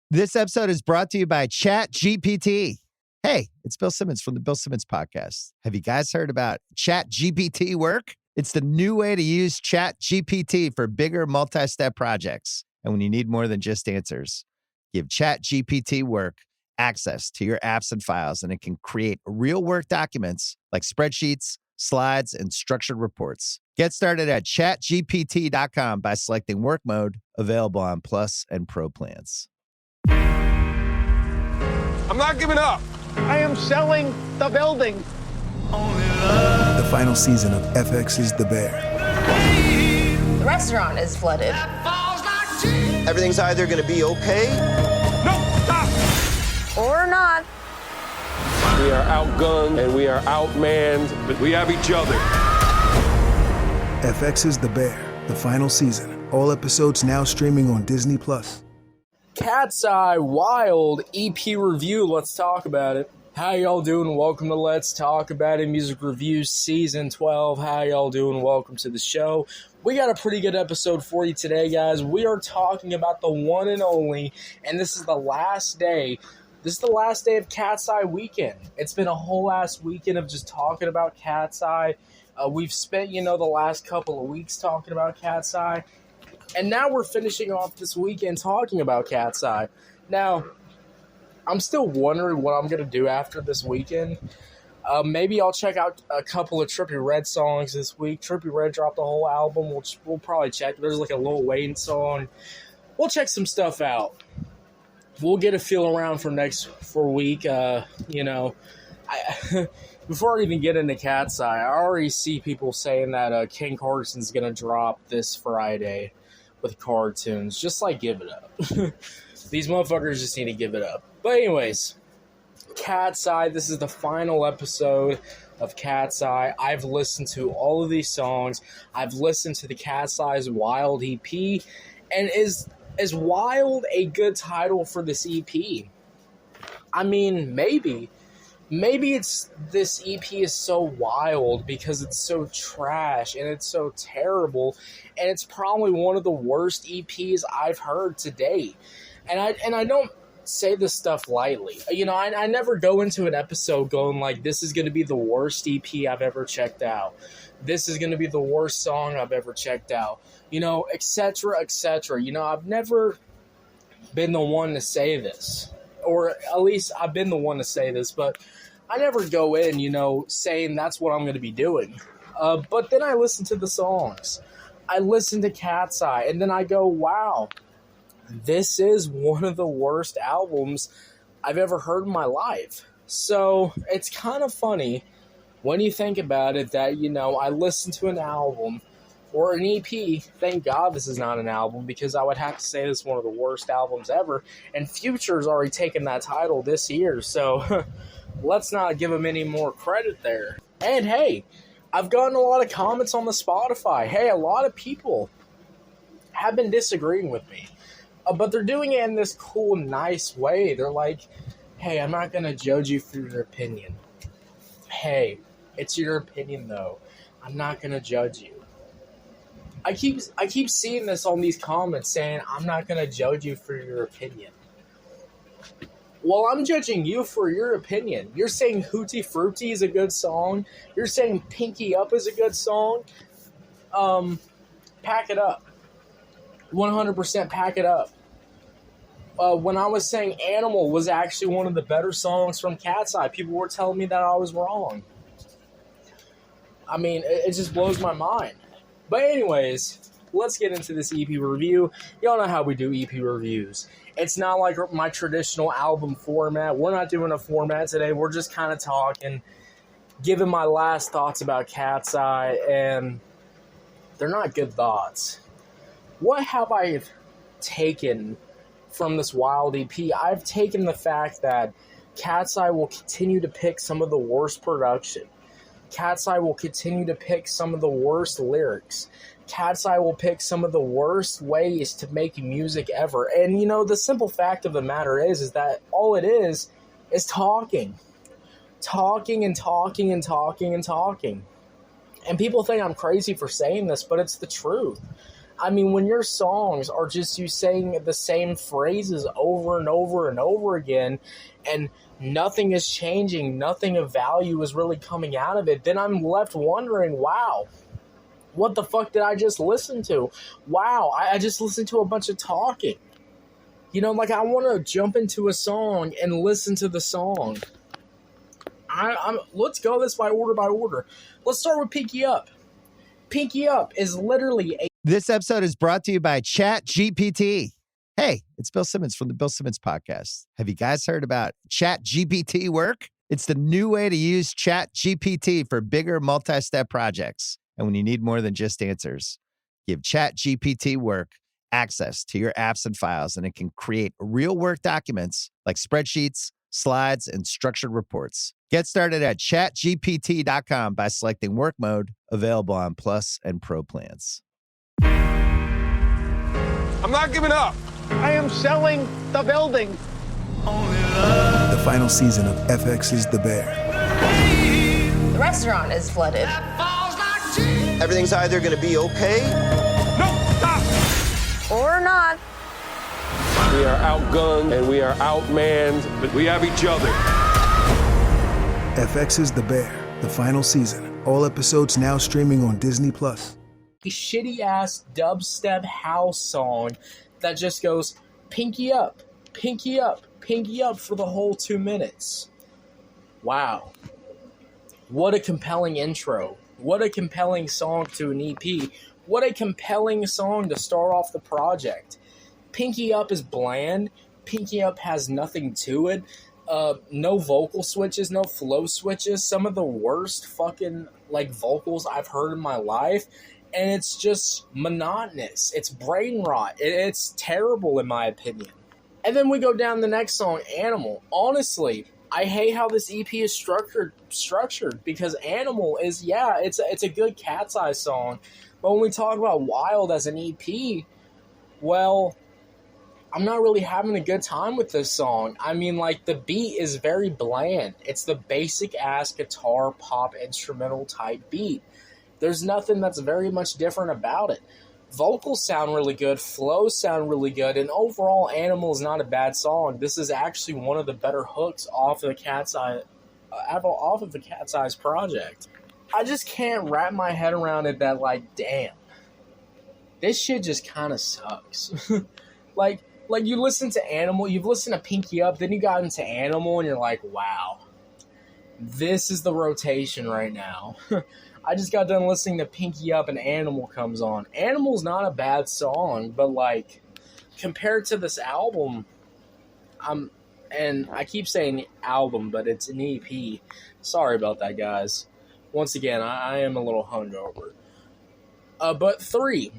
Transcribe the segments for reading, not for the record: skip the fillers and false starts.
This episode is brought to you by ChatGPT. Hey, it's Bill Simmons from the Bill Simmons Podcast. Have you guys heard about ChatGPT work? It's the new way to use ChatGPT for bigger multi-step projects. And when you need more than just answers, give ChatGPT work access to your apps and files, and it can create real work documents like spreadsheets, slides, and structured reports. Get started at chatgpt.com by selecting work mode, available on Plus and Pro plans. I'm not giving up. I am selling the building. The final season of FX's The Bear. The restaurant is flooded. Everything's either going to be okay. No, stop. Or not. We are outgunned and we are outmanned, but we have each other. FX's The Bear, the final season. All episodes now streaming on Disney+. Katseye Wild EP review. Let's talk about it. How y'all doing? Welcome to Let's Talk About It Music Reviews Season 12. How y'all doing? Welcome to the show. We got a pretty good episode for you today, guys. We are talking about the one and only, and this is the last day. This is the last day of Katseye weekend. It's been a whole last weekend of just talking about Katseye. We've spent, the last couple of weeks talking about Katseye. And now we're finishing off this weekend talking about Katseye. Now, I'm still wondering what I'm going to do after this weekend. Maybe I'll check out a couple of Trippie Redd songs this week. Trippie Redd dropped a whole album. We'll probably check. There's like a Lil Wayne song. We'll check some stuff out. We'll get a feel around for week. Before I even get into Katseye, I already see people saying that King Carson's going to drop this Friday with cartoons. Just give it up. These motherfuckers just need to give it up. But anyways, Katseye, this is the final episode of Katseye. I've listened to all of these songs. I've listened to the Katseye's Wild EP. And is Wild a good title for this EP? I mean, maybe. Maybe this EP is so wild because it's so trash and it's so terrible, and it's probably one of the worst EPs I've heard to date. And I don't say this stuff lightly. I never go into an episode going like, this is going to be the worst EP I've ever checked out. This is going to be the worst song I've ever checked out. Etc., etc. I've never been the one to say this. Or at least I've been the one to say this, but I never go in, saying that's what I'm going to be doing. But then I listen to the songs. I listen to Katseye, and then I go, wow, this is one of the worst albums I've ever heard in my life. So it's kind of funny when you think about it that, I listen to an album or an EP. Thank God this is not an album, because I would have to say this is one of the worst albums ever. And Future's already taken that title this year, so let's not give him any more credit there. And hey, I've gotten a lot of comments on the Spotify. Hey, a lot of people have been disagreeing with me, but they're doing it in this cool, nice way. They're like, hey, I'm not going to judge you for your opinion. Hey, it's your opinion, though. I'm not going to judge you. I keep seeing this on these comments saying, I'm not going to judge you for your opinion. Well, I'm judging you for your opinion. You're saying Hootie Fruity is a good song. You're saying Pinky Up is a good song. Pack it up. 100% pack it up. When I was saying Animal was actually one of the better songs from Katseye, people were telling me that I was wrong. I mean, it just blows my mind. But anyways, let's get into this EP review. Y'all know how we do EP reviews. It's not like my traditional album format. We're not doing a format today. We're just kind of talking, giving my last thoughts about Katseye, and they're not good thoughts. What have I taken from this Wild EP? I've taken the fact that Katseye will continue to pick some of the worst production. Katseye will continue to pick some of the worst lyrics. Katseye will pick some of the worst ways to make music ever. And, the simple fact of the matter is that all it is talking. Talking and talking and talking and talking. And people think I'm crazy for saying this, but it's the truth. I mean, when your songs are just you saying the same phrases over and over and over again, and nothing is changing, nothing of value is really coming out of it, then I'm left wondering, wow, what the fuck did I just listen to? Wow, I just listened to a bunch of talking. You know, like, I want to jump into a song and listen to the song. Let's go this by order. Let's start with Pinky Up. Pinky Up is literally a... This episode is brought to you by ChatGPT. Hey, it's Bill Simmons from the Bill Simmons Podcast. Have you guys heard about ChatGPT work? It's the new way to use ChatGPT for bigger multi-step projects. And when you need more than just answers, give ChatGPT work access to your apps and files, and it can create real work documents like spreadsheets, slides, and structured reports. Get started at chatgpt.com by selecting work mode, available on Plus and Pro plans. I'm not giving up. I am selling the building. The final season of FX's The Bear. The restaurant is flooded. Everything's either going to be okay. No, stop. Or not. We are outgunned and we are outmanned, but we have each other. FX's The Bear, the final season. All episodes now streaming on Disney Plus. A shitty-ass dubstep house song that just goes, pinky up, pinky up, pinky up for the whole 2 minutes. Wow. What a compelling intro. What a compelling song to an EP. What a compelling song to start off the project. Pinky Up is bland. Pinky Up has nothing to it. No vocal switches, no flow switches. Some of the worst fucking, vocals I've heard in my life. And it's just monotonous. It's brain rot. It's terrible in my opinion. And then we go down the next song, Animal. Honestly, I hate how this EP is structured because Animal is, it's a good Katseye song. But when we talk about Wild as an EP, well, I'm not really having a good time with this song. I mean, the beat is very bland. It's the basic-ass guitar pop instrumental type beat. There's nothing that's very much different about it. Vocals sound really good, flows sound really good, and overall, Animal is not a bad song. This is actually one of the better hooks off of the Katseye's project. I just can't wrap my head around it that, damn, this shit just kind of sucks. Like you listen to Animal, you've listened to Pinky Up, then you got into Animal, and you're like, wow, this is the rotation right now. I just got done listening to Pinky Up and Animal comes on. Animal's not a bad song, but compared to this album, and I keep saying album, but it's an EP. Sorry about that, guys. Once again, I am a little hungover. But 3,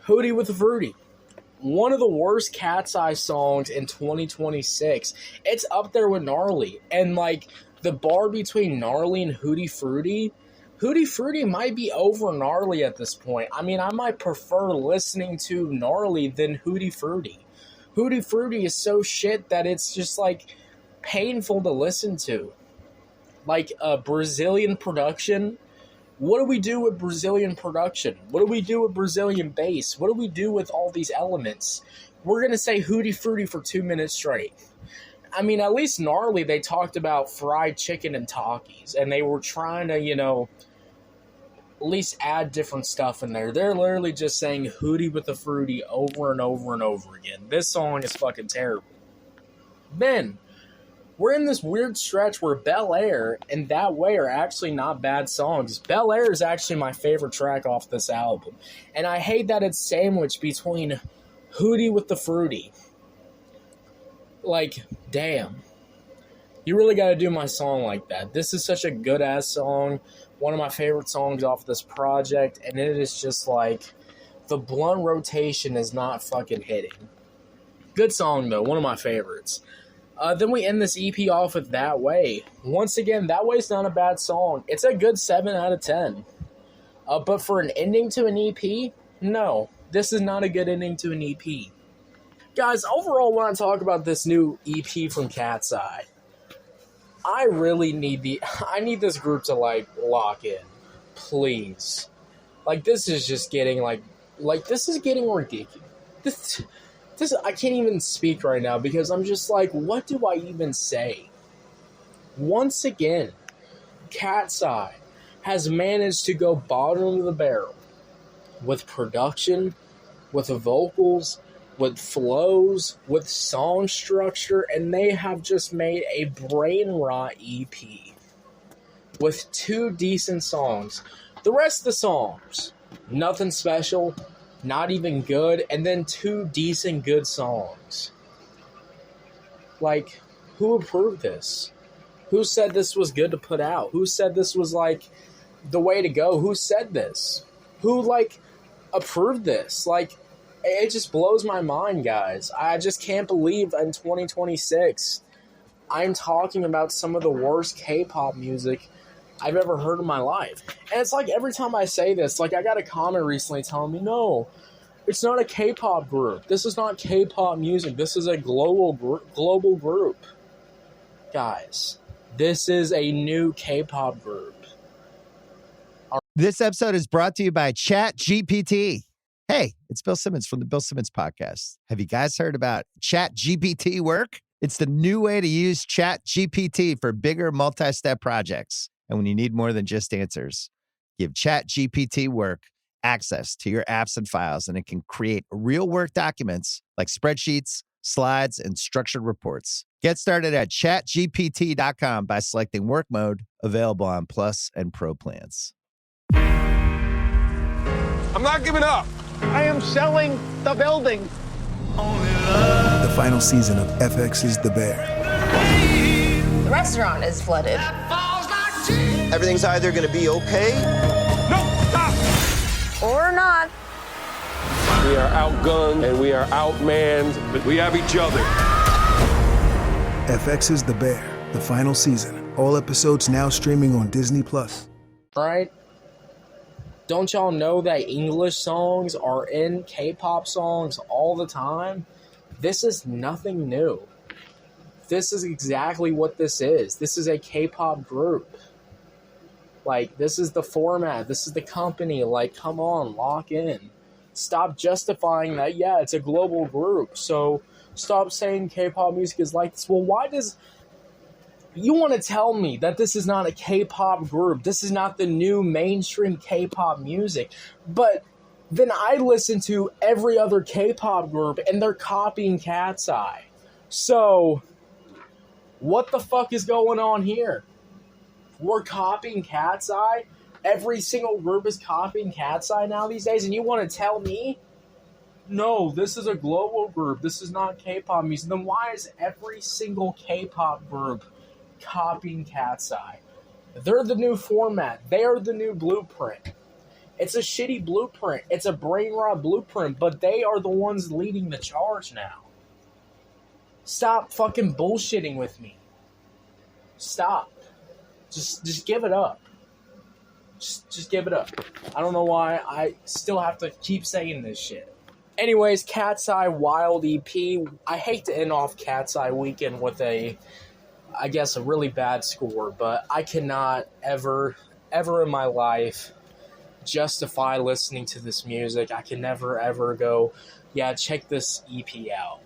Hootie with the Fruity. One of the worst Katseye songs in 2026. It's up there with Gnarly. And the bar between Gnarly and Hootie Fruity might be over Gnarly at this point. I mean, I might prefer listening to Gnarly than Hootie Fruity. Hootie Fruity is so shit that it's just painful to listen to. Brazilian production. What do we do with Brazilian production? What do we do with Brazilian bass? What do we do with all these elements? We're going to say Hootie Fruity for 2 minutes straight. I mean, at least Gnarly, they talked about fried chicken and Takis, and they were trying to, at least add different stuff in there. They're literally just saying Hootie with the Fruity over and over and over again. This song is fucking terrible. Then, we're in this weird stretch where Bel Air and That Way are actually not bad songs. Bel Air is actually my favorite track off this album. And I hate that it's sandwiched between Hootie with the Fruity. Damn. You really gotta do my song like that. This is such a good-ass song. One of my favorite songs off this project. And it is just the blunt rotation is not fucking hitting. Good song, though. One of my favorites. Then we end this EP off with That Way. Once again, That Way's not a bad song. It's a good 7 out of 10. But for an ending to an EP, no. This is not a good ending to an EP. Guys, overall, when I talk about this new EP from Katseye, I really need this group to lock in. Please. This is just getting Like, this is getting ridiculous. This I can't even speak right now because I'm just like, what do I even say? Once again, Katseye has managed to go bottom of the barrel with production, with vocals, with flows, with song structure, and they have just made a brain rot EP with 2 decent songs. The rest of the songs, nothing special, not even good, and then 2 decent good songs. Like, who approved this? Who said this was good to put out? Who said this was, like, the way to go? Who said this? Who, like, approved this? Like, it just blows my mind, guys. I just can't believe in 2026 I'm talking about some of the worst K-pop music I've ever heard in my life. And it's like every time I say this, like I got a comment recently telling me, no, it's not a K-pop group. This is not K-pop music. This is a global group. Guys, this is a new K-pop group. This episode is brought to you by ChatGPT. Hey, it's Bill Simmons from the Bill Simmons Podcast. Have you guys heard about ChatGPT work? It's the new way to use ChatGPT for bigger multi-step projects. And when you need more than just answers, give ChatGPT work access to your apps and files, and it can create real work documents like spreadsheets, slides, and structured reports. Get started at chatgpt.com by selecting work mode, available on Plus and Pro plans. I'm not giving up. I am selling the building. The final season of FX's The Bear. The restaurant is flooded. Everything's either going to be okay No, stop. Or not. We are outgunned and we are outmanned, but we have each other. FX's The Bear, the final season. All episodes now streaming on Disney Plus. Right? Don't y'all know that English songs are in K-pop songs all the time? This is nothing new. This is exactly what this is. This is a K-pop group. Like, this is the format. This is the company. Like, come on, lock in. Stop justifying that, yeah, it's a global group. So stop saying K-pop music is like this. Well, why does... You want to tell me that this is not a K-pop group. This is not the new mainstream K-pop music. But then I listen to every other K-pop group and they're copying Katseye. So, what the fuck is going on here? We're copying Katseye? Every single group is copying Katseye now these days? And you want to tell me, no, this is a global group. This is not K-pop music. Then why is every single K-pop group copying Katseye? They're the new format. They're the new blueprint. It's a shitty blueprint. It's a brain rot blueprint, but they are the ones leading the charge now. Stop fucking bullshitting with me. Stop. Just give it up. Just give it up. I don't know why I still have to keep saying this shit. Anyways, Katseye Wild EP. I hate to end off Katseye weekend with a really bad score, but I cannot ever in my life justify listening to this music. I can never ever go, yeah, check this EP out.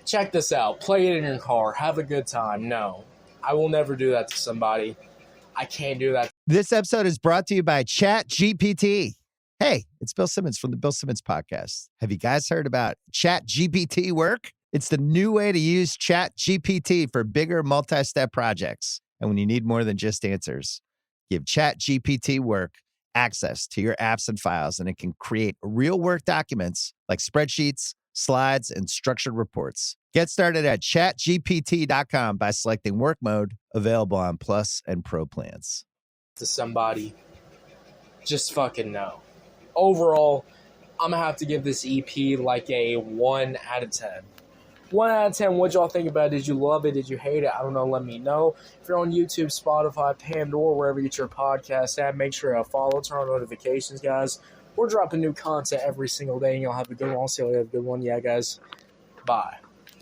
Check this out. Play it in your car. Have a good time. No, I will never do that to somebody. I can't do that. This episode is brought to you by ChatGPT. Hey, it's Bill Simmons from the Bill Simmons Podcast. Have you guys heard about ChatGPT work? It's the new way to use ChatGPT for bigger multi-step projects. And when you need more than just answers, give ChatGPT work access to your apps and files, and it can create real work documents like spreadsheets, slides, and structured reports. Get started at chatgpt.com by selecting work mode, available on Plus and Pro plans. To somebody, just fucking no. Overall, I'm going to have to give this EP like a 1 out of 10. 1 out of 10, what y'all think about it? Did you love it? Did you hate it? I don't know. Let me know. If you're on YouTube, Spotify, Pandora, wherever you get your podcast at, make sure to follow, turn on notifications, guys. We're dropping new content every single day, and y'all have a good one. I'll say you have a good one. Yeah, guys. Bye.